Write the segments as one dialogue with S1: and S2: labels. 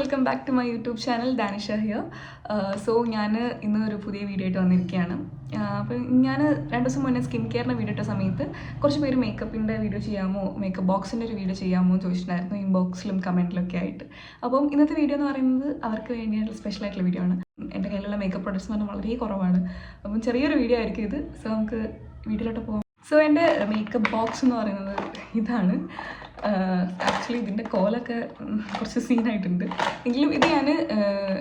S1: Welcome back to my YouTube channel Danisha here. So ഞാൻ ഇന്ന് ഒരു പുതിയ വീഡിയോ ആയിട്ട് വന്നിരിക്കുകയാണ്. അപ്പോൾ ഞാൻ 2 ദിവസം മുന്നേ സ്കിൻ കെയറിൻ്റെ വീഡിയോ ഇട്ട സമയത്ത് കുറച്ച് പേര് മേക്കപ്പിൻ്റെ വീഡിയോ ചെയ്യാമോ, മേക്കപ്പ് ബോക്സിൻ്റെ ഒരു വീഡിയോ ചെയ്യാമോ എന്ന് ചോദിച്ചിട്ടുണ്ടായിരുന്നു, ഇൻബോക്സിലും കമൻറ്റിലൊക്കെ ആയിട്ട്. അപ്പം ഇന്നത്തെ വീഡിയോ എന്ന് പറയുന്നത് അവർക്ക് വേണ്ടിയിട്ടുള്ള സ്പെഷ്യൽ ആയിട്ടുള്ള വീഡിയോ ആണ്. എൻ്റെ കയ്യിലുള്ള മേക്കപ്പ് പ്രൊഡക്ട്സ് എന്ന് പറഞ്ഞാൽ വളരെ കുറവാണ്. അപ്പം ചെറിയൊരു വീഡിയോ ആയിരിക്കും ഇത്. സോ നമുക്ക് വീഡിയോയിലോട്ട് പോകാം. സോ എൻ്റെ മേക്കപ്പ് ബോക്സ് എന്ന് പറയുന്നത് ഇതാണ്. ആക്ച്വലി ഇതിൻ്റെ കോലൊക്കെ കുറച്ച് സീനായിട്ടുണ്ട്. എങ്കിലും ഇത് ഞാൻ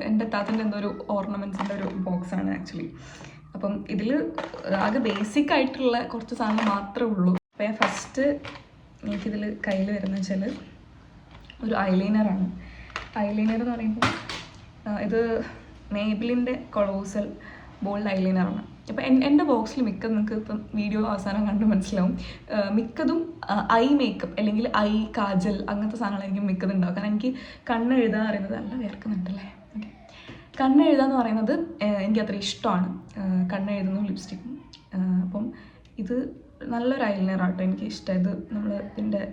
S1: എൻ്റെ താത്തൻ്റെ എന്തോ ഒരു ഓർണമെൻറ്റ്സിൻ്റെ ഒരു ബോക്സാണ് ആക്ച്വലി. അപ്പം ഇതിൽ ആകെ ബേസിക് ആയിട്ടുള്ള കുറച്ച് സാധനം മാത്രമേ ഉള്ളൂ. അപ്പോൾ ഞാൻ ഫസ്റ്റ് എനിക്കിതിൽ കയ്യിൽ വരുന്നത് വെച്ചാൽ ഒരു ഐലൈനറാണ്. ഐലൈനർ എന്ന് പറയുമ്പോൾ ഇത് മേബിലിൻ്റെ കൊളോസൽ ബോൾഡ് ഐലൈനറാണ്. അപ്പോൾ എൻ്റെ ബോക്സിൽ മിക്കതും നിങ്ങൾക്ക് ഇപ്പം വീഡിയോ അവസാനം കണ്ട് മനസ്സിലാവും, മിക്കതും ഐ മേക്കപ്പ് അല്ലെങ്കിൽ ഐ കാജൽ അങ്ങനത്തെ സാധനങ്ങളായിരിക്കും മിക്കതും ഉണ്ടാവും. കാരണം എനിക്ക് കണ്ണ് എഴുതാൻ പറയുന്നത് നല്ല വേർക്കുന്നുണ്ടല്ലേ. ഓക്കെ, കണ്ണ് എഴുതാന്ന് പറയുന്നത് എനിക്ക് അത്ര ഇഷ്ടമാണ്, കണ്ണ് എഴുതുന്നു ലിപ്സ്റ്റിക്കും. അപ്പം ഇത് നല്ലൊരു ഐലൈനറാട്ടോ, എനിക്ക് ഇഷ്ടമായത്. നമ്മൾ ഇതിൻ്റെ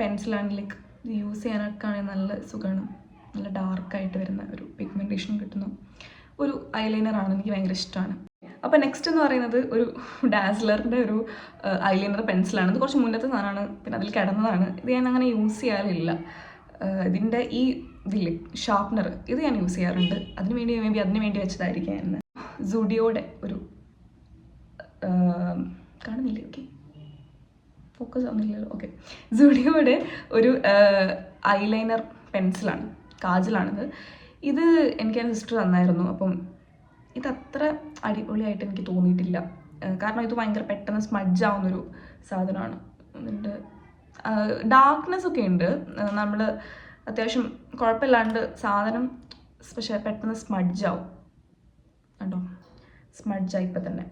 S1: പെൻസിലാണെങ്കിലേക്ക് ഇത് യൂസ് ചെയ്യാനൊക്കെ ആണെങ്കിൽ നല്ല സുഖമാണ്. നല്ല ഡാർക്കായിട്ട് വരുന്ന ഒരു പിഗ്മെൻറ്റേഷൻ കിട്ടുന്ന ഒരു ഐലൈനറാണ്, എനിക്ക് ഭയങ്കര ഇഷ്ടമാണ്. അപ്പോൾ നെക്സ്റ്റ് എന്ന് പറയുന്നത് ഒരു ഡാസ്ലറിൻ്റെ ഒരു ഐലൈനർ പെൻസിലാണ്. ഇത് കുറച്ച് മുന്നത്തെ സാധനമാണ്, പിന്നെ അതിൽ കിടന്നതാണ്. ഇത് ഞാൻ അങ്ങനെ യൂസ് ചെയ്യാറില്ല. ഇതിൻ്റെ ഈ ഇതില്ലേ ഷാർപ്നർ, ഇത് ഞാൻ യൂസ് ചെയ്യാറുണ്ട്. അതിന് വേണ്ടി വെച്ചതായിരിക്കും ഞാൻ. സുഡിയോയുടെ ഒരു കാണുന്നില്ലേ? ഓക്കെ, ഫോക്കസ് ആവുന്നില്ലല്ലോ. ഓക്കെ, സുഡിയോയുടെ ഒരു ഐലൈനർ പെൻസിലാണ്, കാജലാണിത്. ഇത് എനിക്ക് എൻ്റെ സിസ്റ്റർ തന്നായിരുന്നു. അപ്പം ഇതത്ര അടിപൊളിയായിട്ട് എനിക്ക് തോന്നിയിട്ടില്ല, കാരണം ഇത് ഭയങ്കര പെട്ടെന്ന് സ്മഡ്ജ് ആവുന്നൊരു സാധനമാണ്. ഇതിൻ്റെ ഡാർക്ക്നെസ് ഒക്കെ ഉണ്ട്, നമ്മൾ അത്യാവശ്യം കുഴപ്പമില്ലാണ്ട് സാധനം, പക്ഷേ പെട്ടെന്ന് സ്മഡ്ജാവും കേട്ടോ. സ്മഡ്ജായി ഇപ്പം തന്നെ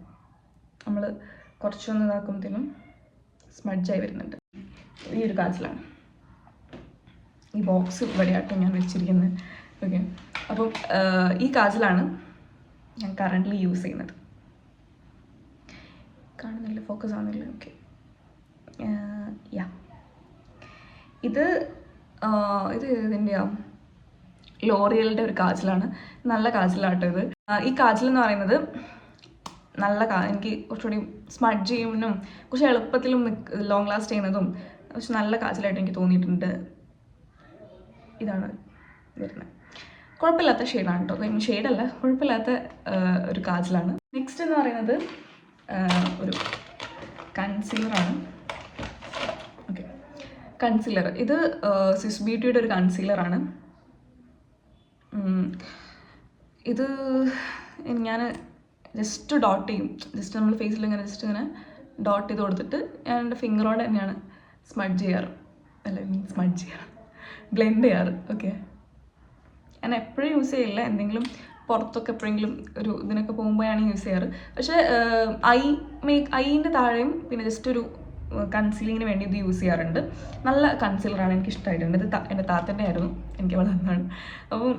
S1: നമ്മൾ കുറച്ചൊന്ന് ഇതാക്കുമ്പോഴത്തേനും സ്മഡ്ജായി വരുന്നുണ്ട്. ഈ ഒരു കാജലാണ്. ഈ ബോക്സ് ഇവിടെയായിട്ട് ഞാൻ വെച്ചിരിക്കുന്നത്. ഓക്കെ, അപ്പം ഈ കാജലാണ് ഞാൻ കറൻ്റ്ലി യൂസ് ചെയ്യുന്നത്. കാണുന്നില്ല, ഫോക്കസ് ആവുന്നില്ല. ഓക്കെ, ഇത് ഇതിൻ്റെ ലോറിയലിൻ്റെ ഒരു കാജലാണ്. നല്ല കാജലാട്ടോ ഇത്. ഈ കാജൽ എന്ന് പറയുന്നത് എനിക്ക് കുറച്ചുകൂടി സ്മഡ്ജ് ചെയ്യുന്നതും കുറച്ച് എളുപ്പത്തിലും ലോങ് ലാസ്റ്റ് ചെയ്യുന്നതും കുറച്ച് നല്ല കാജലായിട്ട് എനിക്ക് തോന്നിയിട്ടുണ്ട്. ഇതാണ് വരുന്നത്. കുഴപ്പമില്ലാത്ത ഷെയ്ഡാണ് കേട്ടോ, ഷെയ്ഡല്ല, കുഴപ്പമില്ലാത്ത ഒരു കാജലാണ്. നെക്സ്റ്റ് എന്ന് പറയുന്നത് ഒരു കൺസീലറാണ്. ഓക്കെ, കൺസീലർ ഇത് സ്വിസ് ബ്യൂട്ടിയുടെ ഒരു കൺസീലറാണ്. ഇത് ഞാൻ ജസ്റ്റ് ഡോട്ട് ചെയ്യും, ജസ്റ്റ് നമ്മൾ ഫേസിൽ ഇങ്ങനെ ജസ്റ്റ് ഇങ്ങനെ ഡോട്ട് ചെയ്ത് കൊടുത്തിട്ട് ഞാൻ എൻ്റെ ഫിംഗറോടെ തന്നെയാണ് സ്മഡ്ജ് ചെയ്യാറ്, ബ്ലെൻഡ് ചെയ്യാറ്. ഓക്കെ, ഞാൻ എപ്പോഴും യൂസ് ചെയ്യില്ല, എന്തെങ്കിലും പുറത്തൊക്കെ എപ്പോഴെങ്കിലും ഒരു ഇതിനൊക്കെ പോകുമ്പോഴാണ് യൂസ് ചെയ്യാറ്. പക്ഷേ ഐൻ്റെ താഴെയും പിന്നെ ജസ്റ്റ് ഒരു കൺസീലിങ്ങിന് വേണ്ടി ഇത് യൂസ് ചെയ്യാറുണ്ട്. നല്ല കൺസീലറാണ്, എനിക്ക് ഇഷ്ടമായിട്ടുണ്ട്. ഇത് എൻ്റെ താത്തൻ്റെ ആയിരുന്നു, എനിക്ക് വളരെ നന്നാണ്. അപ്പം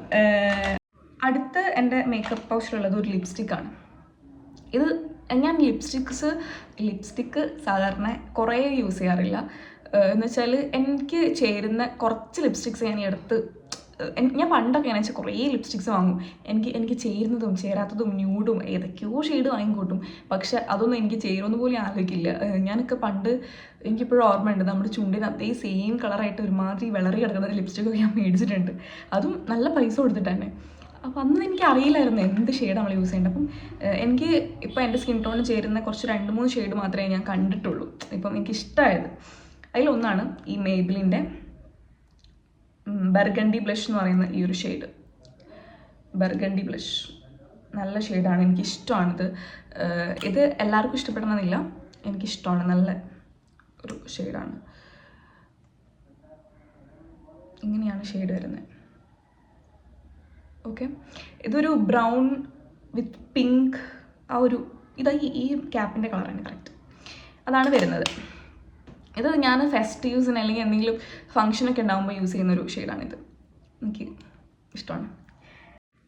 S1: അടുത്ത എൻ്റെ മേക്കപ്പ് പൗച്ചിലുള്ളത് ഒരു ലിപ്സ്റ്റിക്കാണ്. ഇത് ഞാൻ ലിപ്സ്റ്റിക്ക് സാധാരണ കുറേ യൂസ് ചെയ്യാറില്ല. എന്ന് വെച്ചാൽ എനിക്ക് ചേരുന്ന കുറച്ച് ലിപ്സ്റ്റിക്സ് ഞാൻ പണ്ടൊക്കെ എന്ന് വെച്ചാൽ കുറേ ലിപ്സ്റ്റിക്സ് വാങ്ങും. എനിക്ക് ചേരുന്നതും ചേരാത്തതും ന്യൂഡും ഏതൊക്കെയോ ഷെയ്ഡ് വാങ്ങിക്കൂട്ടും. പക്ഷെ അതൊന്നും എനിക്ക് ചേരുമെന്ന് പോലും ആലോചിക്കില്ല. ഞാനൊക്കെ പണ്ട്, എനിക്കിപ്പോഴും ഓർമ്മയുണ്ട്, നമ്മുടെ ചുണ്ടിന് അതേ സെയിം കളറായിട്ട് ഒരുമാതിരി വിളറി കിടക്കുന്ന ഒരു ലിപ്സ്റ്റിക്കൊക്കെ ഞാൻ മേടിച്ചിട്ടുണ്ട്, അതും നല്ല പൈസ കൊടുത്തിട്ട് തന്നെ. അപ്പോൾ അന്ന് എനിക്ക് അറിയില്ലായിരുന്നു എന്ത് ഷെയ്ഡ് നമ്മൾ യൂസ് ചെയ്യേണ്ടത്. അപ്പം എനിക്ക് ഇപ്പോൾ എൻ്റെ സ്കിൻ ടോണിന് ചേരുന്ന കുറച്ച് 2-3 ഷെയ്ഡ് മാത്രമേ ഞാൻ കണ്ടിട്ടുള്ളൂ. ഇപ്പം എനിക്കിഷ്ടമായത് അതിലൊന്നാണ് ഈ മേബിലിൻ്റെ ബർഗണ്ടി ബ്ലഷ് എന്ന് പറയുന്ന ഈ ഒരു ഷെയ്ഡ്. ബർഗണ്ടി ബ്ലഷ് നല്ല ഷെയ്ഡാണ്, എനിക്കിഷ്ടമാണിത്. ഇത് എല്ലാവർക്കും ഇഷ്ടപ്പെടണമെന്നില്ല, എനിക്കിഷ്ടമാണ്, നല്ല ഒരു ഷെയ്ഡാണ്. ഇങ്ങനെയാണ് ഷെയ്ഡ് വരുന്നത്. ഓക്കെ, ഇതൊരു ബ്രൗൺ വിത്ത് പിങ്ക്, ഇതാ ഈ ക്യാപ്പിൻ്റെ കളറാണ് കറക്റ്റ്, അതാണ് വരുന്നത്. ഇത് ഞാൻ ഫെസ്റ്റ് യൂസിന് അല്ലെങ്കിൽ എന്തെങ്കിലും ഫംഗ്ഷനൊക്കെ ഉണ്ടാകുമ്പോൾ യൂസ് ചെയ്യുന്നൊരു ഷെയ്ഡാണിത്, എനിക്ക് ഇഷ്ടമാണ്.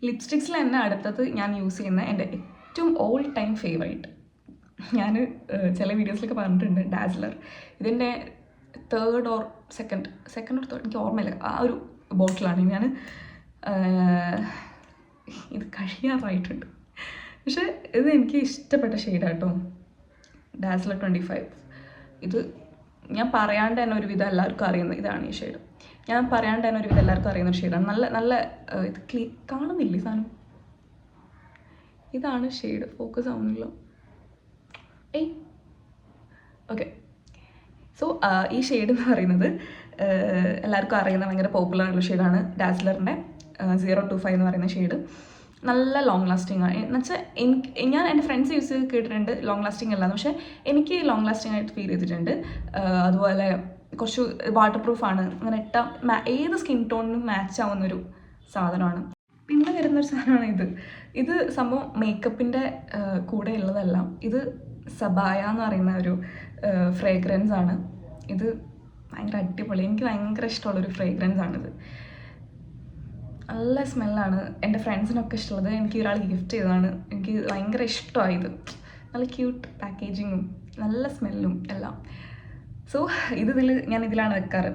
S1: ലിപ്സ്റ്റിക്സിൽ തന്നെ അടുത്തത് ഞാൻ യൂസ് ചെയ്യുന്ന എൻ്റെ ഏറ്റവും ഓൾ ടൈം ഫേവറേറ്റ്, ഞാൻ ചില വീഡിയോസിലൊക്കെ പറഞ്ഞിട്ടുണ്ട്, ഡാസ്ലർ. ഇതിൻ്റെ തേർഡ് ഓർ സെക്കൻഡ് എനിക്ക് ഓർമ്മയില്ല, ആ ഒരു ബോട്ടിലാണ് ഞാൻ ഇത് കഴിയാറായിട്ടുണ്ട്, പക്ഷെ ഇത് എനിക്ക് ഇഷ്ടപ്പെട്ട ഷെയ്ഡാണ് കേട്ടോ, ഡാസ്ലർ 25. ഇത് ഞാൻ പറയാണ്ട് തന്നെ ഒരുവിധം എല്ലാവർക്കും അറിയുന്ന ഇതാണ് ഈ ഷെയ്ഡ്. ഞാൻ പറയാണ്ട് തന്നെ ഒരുവിധം എല്ലാവർക്കും അറിയുന്ന ഒരു ഷെയ്ഡാണ്. നല്ല നല്ല ഇത് കാണുന്നില്ലേ സാധനം? ഇതാണ് ഷെയ്ഡ്. ഫോക്കസ് ആവുന്നില്ല. ഓക്കെ. സോ ഈ ഷെയ്ഡ് എന്ന് പറയുന്നത് എല്ലാവർക്കും അറിയുന്ന ഭയങ്കര പോപ്പുലർ ആയിട്ടുള്ള ഷെയ്ഡാണ് ഡാസ്ലറിൻ്റെ 025 എന്ന് പറയുന്ന ഷെയ്ഡ്. നല്ല ലോങ് ലാസ്റ്റിംഗ് ആണ്. എന്നുവെച്ചാൽ ഞാൻ എൻ്റെ ഫ്രണ്ട്സ് യൂസ് ചെയ്ത് കേട്ടിട്ടുണ്ട് ലോങ് ലാസ്റ്റിംഗ് അല്ലാന്ന്, പക്ഷേ എനിക്ക് ലോങ് ലാസ്റ്റിംഗ് ആയിട്ട് ഫീൽ ചെയ്തിട്ടുണ്ട്. അതുപോലെ കുറച്ച് വാട്ടർ പ്രൂഫാണ്, അങ്ങനെ ഏത് സ്കിൻ ടോണിനും മാച്ച് ആവുന്നൊരു സാധനമാണ്. പിന്നെ വരുന്നൊരു സാധനമാണ് ഇത് സംഭവം മേക്കപ്പിൻ്റെ കൂടെ ഉള്ളതല്ല. ഇത് സബായ എന്ന് പറയുന്ന ഒരു ഫ്രേഗ്രൻസ് ആണ്. ഇത് ഭയങ്കര അടിപൊളി, എനിക്ക് ഭയങ്കര ഇഷ്ടമുള്ളൊരു ഫ്രേഗ്രൻസ് ആണിത്. നല്ല സ്മെല്ലാണ്. എൻ്റെ ഫ്രണ്ട്സിനൊക്കെ ഇഷ്ടമുള്ളത്. എനിക്ക് ഒരാൾ ഗിഫ്റ്റ് ചെയ്തതാണ്. എനിക്ക് ഭയങ്കര ഇഷ്ടമായത്. നല്ല ക്യൂട്ട് പാക്കേജിങ്ങും നല്ല സ്മെല്ലും എല്ലാം. സോ ഞാൻ ഇതിലാണ് വെക്കാറ്.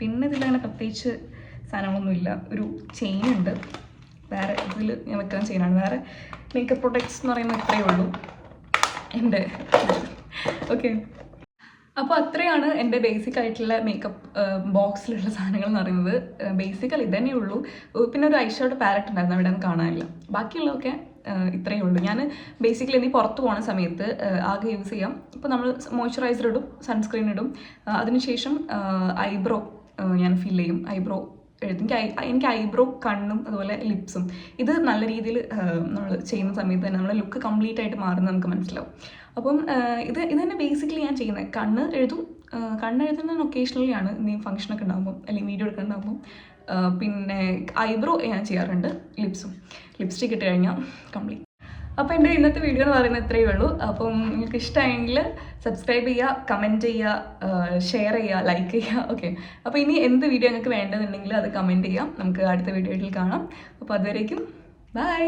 S1: പിന്നെ ഇതിലങ്ങനെ പ്രത്യേകിച്ച് സാധനങ്ങളൊന്നുമില്ല. ഒരു ചെയിനുണ്ട്, വേറെ ഇതിൽ ഞാൻ വെക്കാൻ ചെയിനാണ്. വേറെ മേക്കപ്പ് പ്രൊഡക്ട്സ് എന്ന് പറയുന്നത് ഇത്രയേ ഉള്ളൂ എൻ്റെ. ഓക്കെ, അപ്പോൾ അത്രയാണ് എൻ്റെ ബേസിക് ആയിട്ടുള്ള മേക്കപ്പ് ബോക്സിലുള്ള സാധനങ്ങൾ എന്ന് പറയുന്നത്. ബേസിക്കലി ഇതന്നെ ഉള്ളൂ. പിന്നെ ഒരു ഐഷാഡോ പാലറ്റ് ഉണ്ടായിരുന്നു, അവിടെ ഒന്നും കാണാനില്ല. ബാക്കിയുള്ളതൊക്കെ ഇത്രയേ ഉള്ളൂ. ഞാൻ ബേസിക്കലി നീ പുറത്ത് പോകുന്ന സമയത്ത് ആകെ യൂസ് ചെയ്യാം. ഇപ്പോൾ നമ്മൾ മോയ്സ്ചറൈസർ ഇടും, സൺസ്ക്രീൻ ഇടും, അതിനുശേഷം ഐബ്രോ ഞാൻ ഫിൽ ചെയ്യും. ഐബ്രോ എനിക്ക് ഐബ്രോ, കണ്ണും അതുപോലെ ലിപ്സും ഇത് നല്ല രീതിയിൽ നമ്മൾ ചെയ്യുന്ന സമയത്ത് തന്നെ നമ്മുടെ ലുക്ക് കംപ്ലീറ്റ് ആയിട്ട് മാറുന്നത് നമുക്ക് മനസ്സിലാവും. അപ്പം ഇത് തന്നെ ബേസിക്കലി ഞാൻ ചെയ്യുന്നത്. കണ്ണെഴുതുന്നത് ഒക്കേഷണലി ആണ്, നീ ഫംഗ്ഷനൊക്കെ ഉണ്ടാകുമ്പോൾ അല്ലെങ്കിൽ വീഡിയോ എടുക്കുന്നുണ്ടാകുമ്പോൾ. പിന്നെ ഐബ്രോ ഞാൻ ചെയ്യാറുണ്ട്, ലിപ്സ്റ്റിക് ഇട്ട് കഴിഞ്ഞാൽ കംപ്ലീറ്റ്. അപ്പോൾ എൻ്റെ ഇന്നത്തെ വീഡിയോ എന്ന് പറയുന്നത് ഇത്രയേ ഉള്ളൂ. അപ്പം നിങ്ങൾക്ക് ഇഷ്ടമായെങ്കിൽ സബ്സ്ക്രൈബ് ചെയ്യുക, കമൻറ്റ് ചെയ്യുക, ഷെയർ ചെയ്യുക, ലൈക്ക് ചെയ്യുക. ഓക്കെ, അപ്പോൾ ഇനി എന്ത് വീഡിയോ നിങ്ങൾക്ക് വേണ്ടതുണ്ടെങ്കിൽ അത് കമൻറ്റ് ചെയ്യാം. നമുക്ക് അടുത്ത വീഡിയോയിൽ കാണാം. അപ്പോൾ അതുവരേക്കും ബൈ.